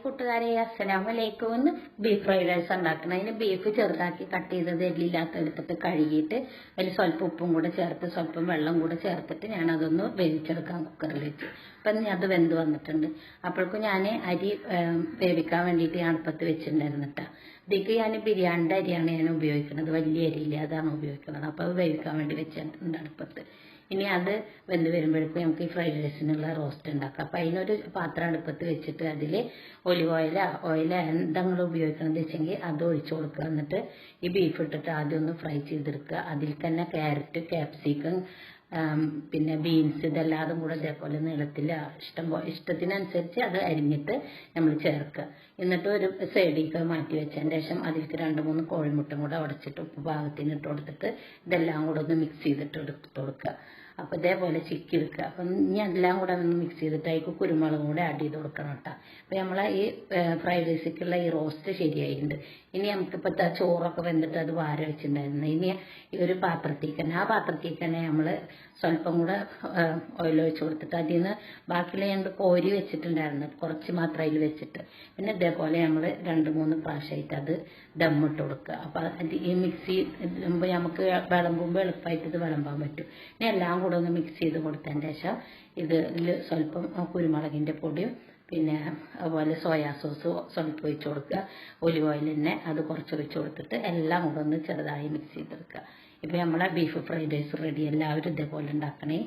കൂട്ടുകാരെ അസ്സലാമലൈക്കും. Beef fried rice ഉണ്ടാക്കണം. അതിന് ബീഫ് ചെറുതാക്കി കട്ട് ചെയ്തത് എല്ലില്ലാത്ത എടുത്തിട്ട് കഴുകിയിട്ട് അതിൽ സ്വല്പം ഉപ്പും കൂടെ ചേർത്ത് സ്വല്പം വെള്ളം കൂടെ ചേർത്തിട്ട് ഞാൻ അതൊന്ന് വേവിച്ചെടുക്കാം കുക്കറിൽ വെച്ച്. അപ്പം അത് വെന്ത് വന്നിട്ടുണ്ട്. അപ്പോഴേക്കും ഞാൻ അരി വേവിക്കാൻ വേണ്ടിയിട്ട് ഞാൻ അടുപ്പത്ത് വെച്ചിട്ടുണ്ടായിരുന്നു കേട്ടോ. ഇതിലേക്ക് ഞാൻ ബിരിയാണിൻ്റെ അരിയാണ് ഞാൻ ഉപയോഗിക്കുന്നത്, വലിയ അരിയില്ല, അതാണ് ഉപയോഗിക്കുന്നത്. അപ്പോൾ അത് വേവിക്കാൻ വേണ്ടി വെച്ചിട്ടുണ്ട് അടുപ്പത്ത്. ഇനി അത് വെന്ത് വരുമ്പോഴേക്കും നമുക്ക് ഈ ഫ്രൈഡ് റൈസിനുള്ള റോസ്റ്റ് ഉണ്ടാക്കാം. അപ്പം അതിനൊരു പാത്രം അടുപ്പത്ത് വെച്ചിട്ട് അതിൽ ഒലിവ് ഓയിലോ എന്തെങ്കിലും ഉപയോഗിക്കണമെന്ന് വെച്ചെങ്കിൽ അത് ഒഴിച്ചു കൊടുക്കുക. എന്നിട്ട് ഈ ബീഫ് ഇട്ടിട്ട് ആദ്യം ഒന്ന് ഫ്രൈ ചെയ്തെടുക്കുക. അതിൽ തന്നെ ക്യാരറ്റ്, ക്യാപ്സിക്കം, പിന്നെ ബീൻസ് ഇതെല്ലാതും കൂടെ ഇതേപോലെ നീളത്തിൽ ഇഷ്ടത്തിനനുസരിച്ച് അത് അരിഞ്ഞിട്ട് നമ്മൾ ചേർക്കുക. എന്നിട്ട് ഒരു സൈഡിലേക്ക് മാറ്റി വെച്ചതിന് ശേഷം അതിലേക്ക് 2-3 കോഴിമുട്ടയും കൂടെ ഉടച്ചിട്ട് ഉപ്പ് പാകത്തിന് ഇട്ട് കൊടുത്തിട്ട് ഇതെല്ലാം കൂടെ ഒന്ന് മിക്സ് ചെയ്തിട്ട് എടുത്ത് കൊടുക്കുക. അപ്പോൾ ഇതേപോലെ ചിക്കി എടുക്കുക. അപ്പം ഇനി എല്ലാം കൂടെ ഒന്ന് മിക്സ് ചെയ്തിട്ട് അതിലേക്ക് കുരുമുളകും കൂടെ ആഡ് ചെയ്ത് കൊടുക്കണം കേട്ടോ. അപ്പോൾ നമ്മളെ ഈ ഫ്രൈഡ് റൈസിലേക്കുള്ള ഈ റോസ്റ്റ് ശരിയായിട്ടുണ്ട്. ഇനി നമുക്കിപ്പോൾ ചോറൊക്കെ വെന്തിട്ട് അത് വാര വെച്ചിട്ടുണ്ടായിരുന്നു. ഇനി ഈ ഒരു പാത്രത്തേക്ക് തന്നെ നമ്മൾ സ്വല്പം കൂടെ ഓയിൽ ഒഴിച്ച് കൊടുത്തിട്ട് അതിൽ നിന്ന് ബാക്കിയുള്ള ഞങ്ങൾ കോരി വെച്ചിട്ടുണ്ടായിരുന്നു, കുറച്ച് മാത്രം അതിൽ വെച്ചിട്ട് പിന്നെ ഇതേപോലെ നമ്മൾ 2-3 പ്രാവശ്യമായിട്ട് അത് ദമ്മിട്ട് കൊടുക്കുക. അപ്പോൾ അത് ഈ മിക്സി ഇടുമ്പോൾ നമുക്ക് വിളമ്പുമ്പോൾ എളുപ്പമായിട്ട് ഇത് വിളമ്പാൻ പറ്റും. ഇനി എല്ലാം കൂടെ ഒന്ന് മിക്സ് ചെയ്ത് കൊടുത്തതിന് ശേഷം ഇതിൽ സ്വല്പം കുരുമുളകിൻ്റെ പൊടിയും പിന്നെ അതുപോലെ സോയാ സോസ് സ്വല്പം ഒഴിച്ച് കൊടുക്കുക. ഒലിവ് ഓയിൽ തന്നെ അത് കുറച്ച് ഒഴിച്ച് കൊടുത്തിട്ട് എല്ലാം കൂടെ ഒന്ന് ചെറുതായി മിക്സ് ചെയ്തെടുക്കുക. ഇപ്പോൾ നമ്മളെ ബീഫ് ഫ്രൈഡ് റൈസ് റെഡി. എല്ലാവരും ഇതേപോലെ ഉണ്ടാക്കണേ.